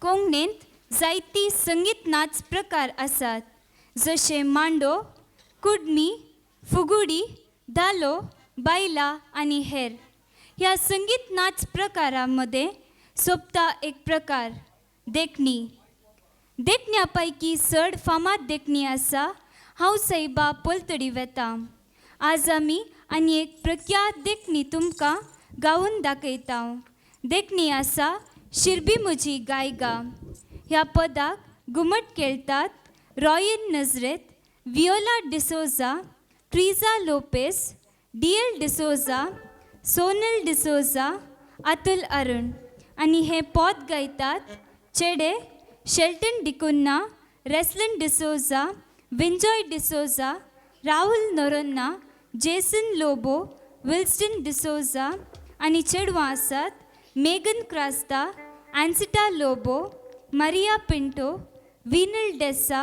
कोंकणींत जायती संगीत नाच प्रकार आसात जशे मांडो, कुडमी, फुगडी, धालो, बायला आनी हेर. ह्या संगीत नाच प्रकारा मदें सोबता एक प्रकार देखणी. देखण्या पैकी चड फामाद देखणी आसा हांव सैबा पलतडी वेतां. आज आमी आनी एक प्रख्यात देखणी तुमकां गावून दाखयता. देखणी आसा शिरबी म्हजी गायगा. ह्या पदाक घुमट खेळटात रॉयन नजरेत, वियोला डिसोजा, ट्रिजा लोपेस, डीएल डिसोजा, सोनल डिसोजा, अतुल अरुण. आनी हें पद गायतात चेडे शेल्टन डिकुन्ना, रेस्लन डिसोजा, विंजॉय डिसोजा, राहुल नोरोन्ना, जेसन लोबो, विल्स्टन डिसोजा. आनी चेडवां आसात मेगन क्रास्ता, एन्सिटा लोबो, मारिया पिंटो, विनल डेसा,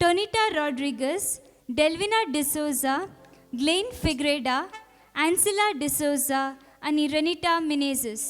टोनिटा रॉड्रिगस, डेल्विना डिसोजा, ग्लेन फिग्रेडा, एन्सिला डिसोजा आनी रनिटा मिनेझस.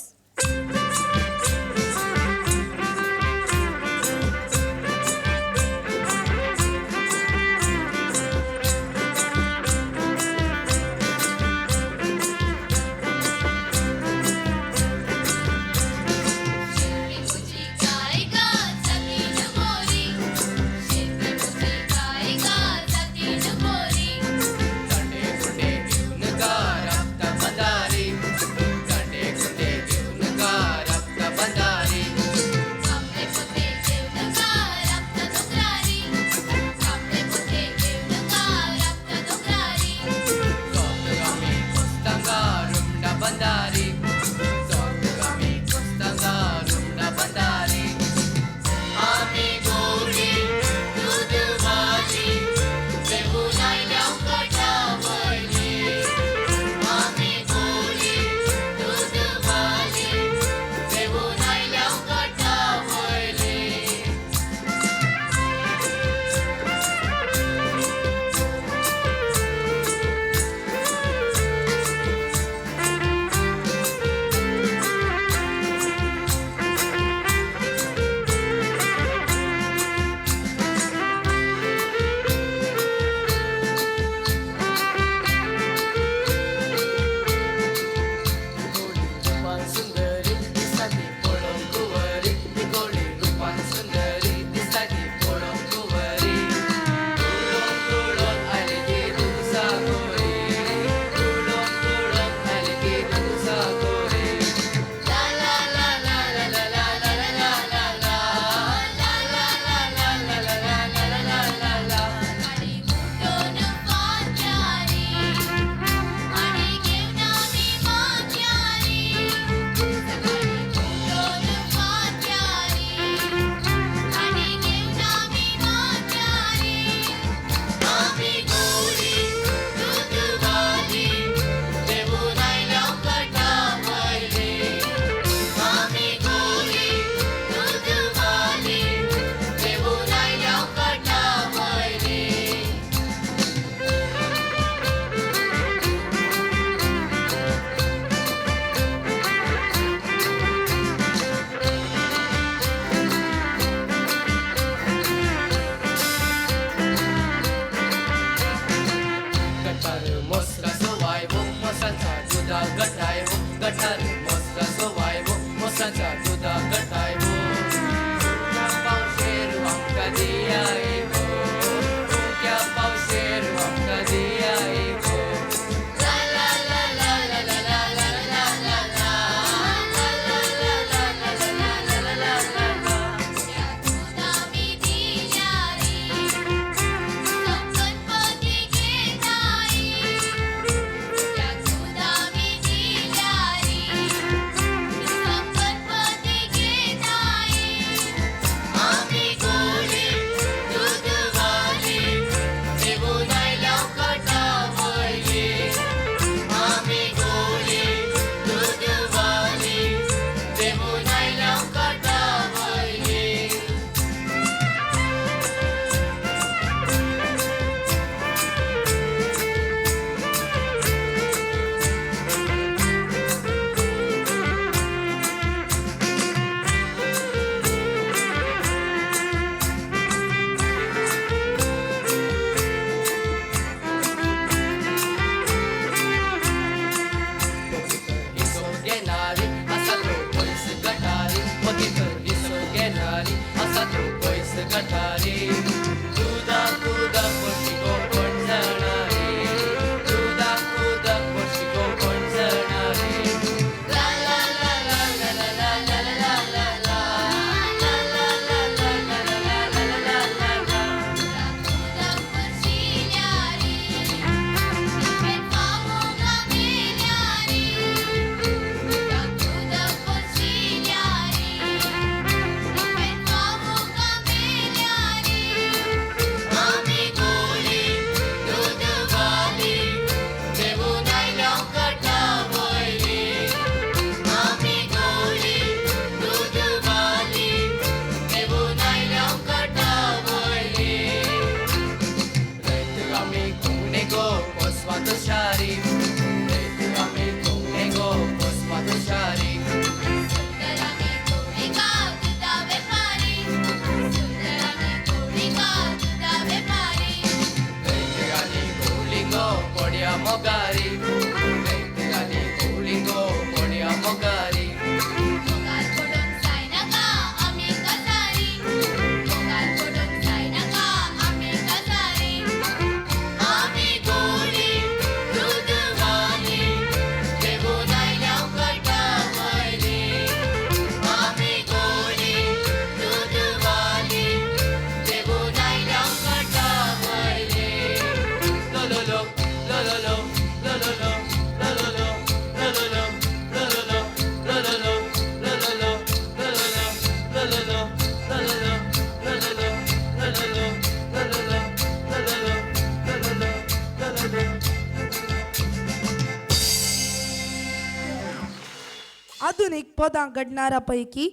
आधुनिक पदां घडणाऱ्यापैकी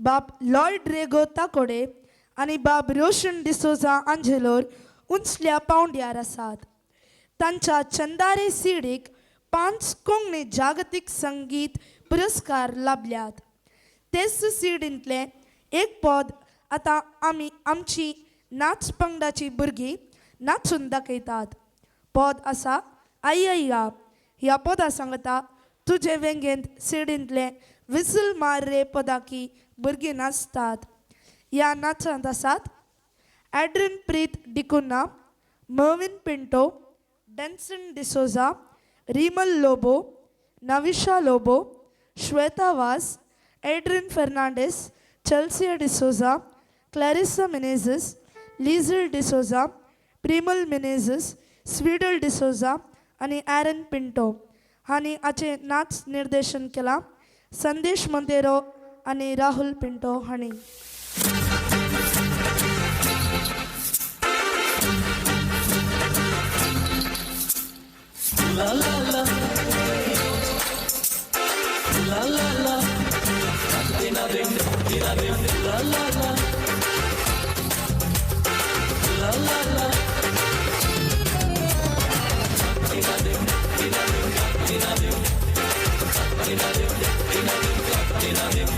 बाब लॉयड रेगो ताकोडे आणि बाब रोशन डिसोजा आंजेलोर उंचल्या पावंड्यार आसात. तांच्या चंदारे सीडीक 5 कोंकणी जागतीक संगीत पुरस्कार लाभल्यात. तेच सीडींतले एक पद आतां आमची नाच पंगडाची भुरगीं नाचून दाखयतात. पद आसा आय्या. ह्या पदा सांगता तुजे वेंगेंत सीडींतले विसल मार रे पदाकी भुरगीं नाचतात. ह्या नाचांत आसात एड्रिन प्रीत डिकुना, मर्विन पिंटो, डेन्सन डिसोजा, रिमल लोबो, नविशा लोबो, श्वेता वास, एड्रिन फर्नांडिस, चेल्सिया डिसोजा, क्लॅरिसा मिनेझिस, लिझल डिसोजा, प्रिमल मिनेझिस, स्वीडल डिसोजा आणि ॲरन पिंटो हांणी हाचे नाच निर्देशन केला. संदेश मोंतेरो आणि राहुल पिंटो हांणी. La la la, la la la, dina ding, la la la, la la la, dina ding, dina ding, dina ding, dina ding, dina ding, dina ding.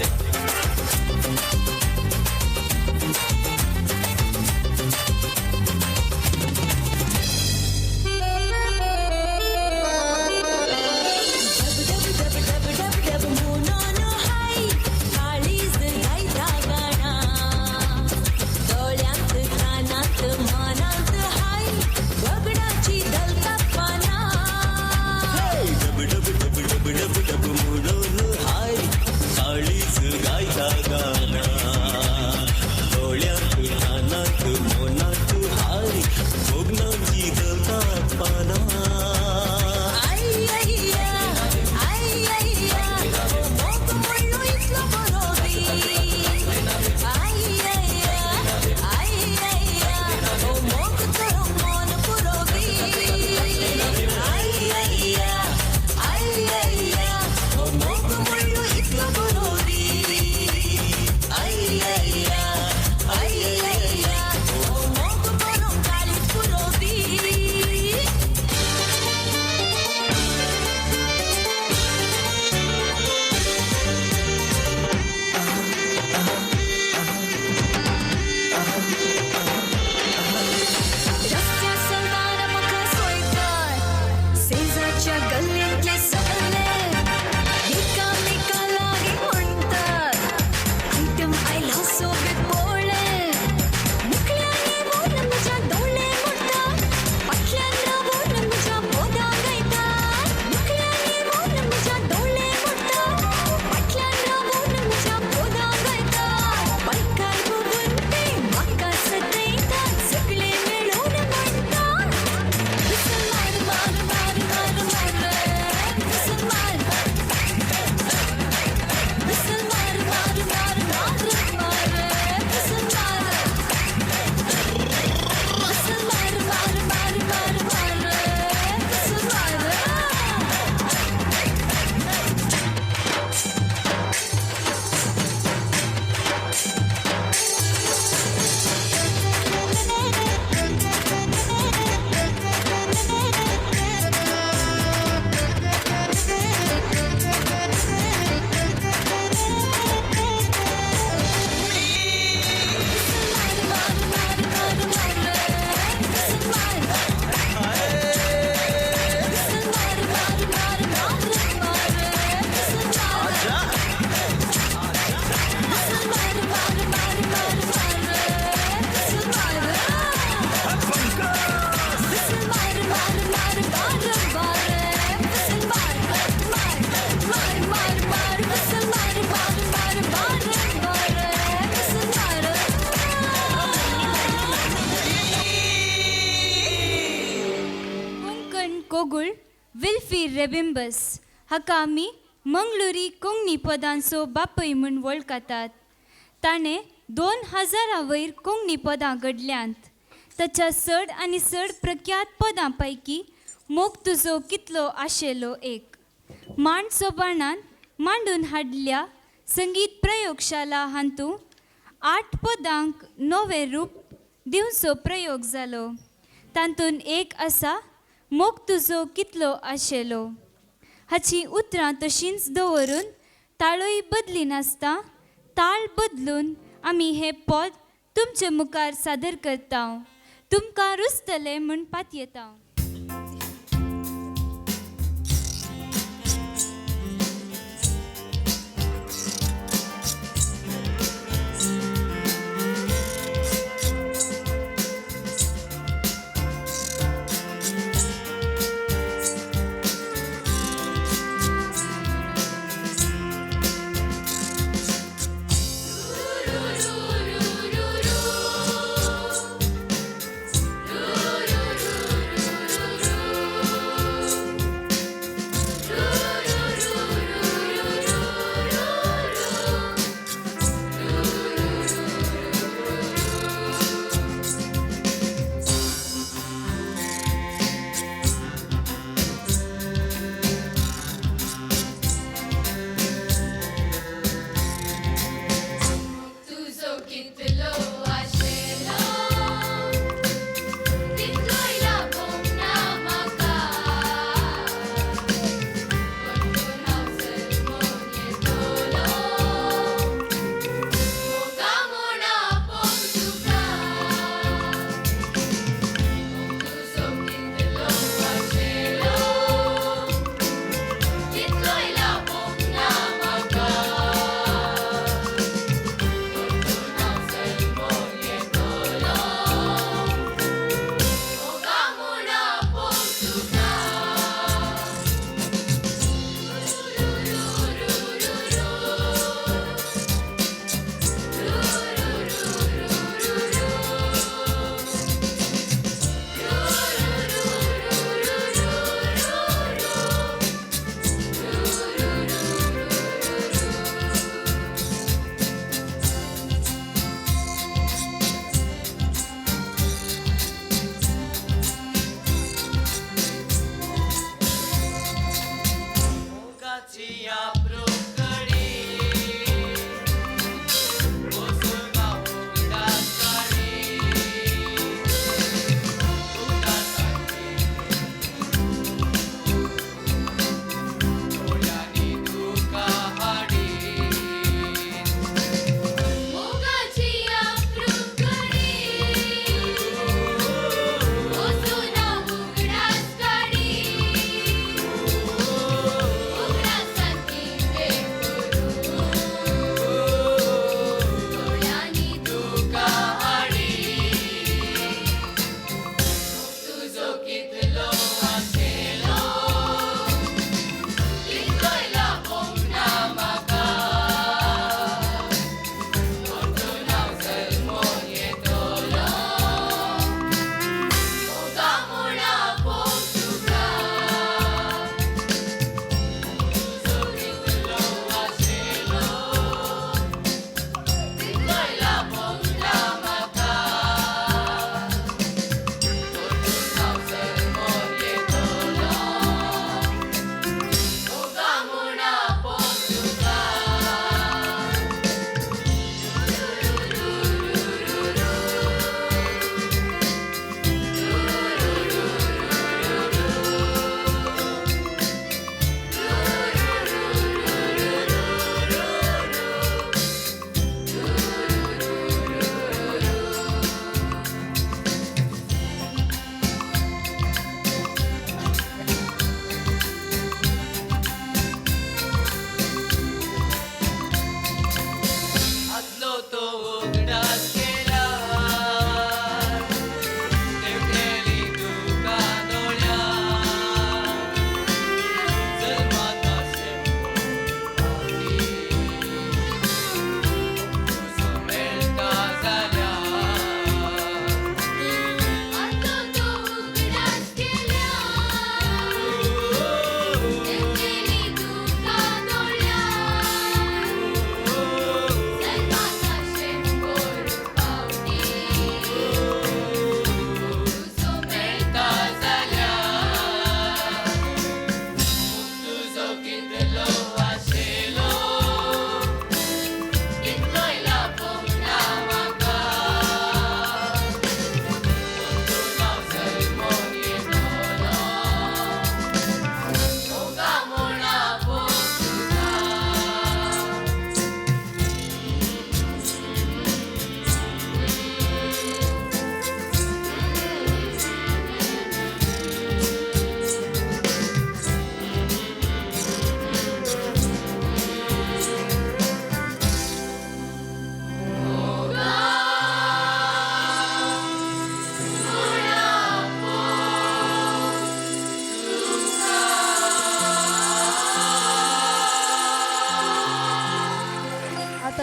कोगुळ विल्फी Rebimbus हाका आमी मंगळुरी कोंकणी पदांचो बापय म्हूण वळखतात. ताणें 2000 वयर कोंकणी पदां घडल्यांत. ताच्या चड आनी चड प्रख्यात पदां पैकी मोग तुजो कितलो आशेलो एक, मांड सोबाणान मांडून हाडल्या संगीत प्रयोगशाला हातूंत 8 पदांक नवे रूप दिवचो प्रयोग जालो. तातूंत एक आसा मोग तुजो कितलो आशेलो. हाची उतरां तशींच दवरून ताळोय बदली नासता ताळ बदलून आमी हें पद तुमचे मुखार सादर करता. तुमकां रुचतलें म्हूण पातयेता.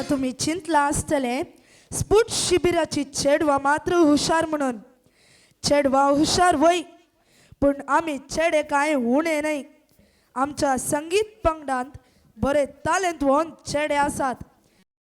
आतां तुमी चिंतलां आसतलें स्पोर्ट्स शिबिराची चेडवां मात्र हुशार म्हणून. चेडवां हुशार वय, पूण आमी चेडे कांय उणे न्हय. आमच्या संगीत पंगडांत बरे तालंतवंत चेडे आसात.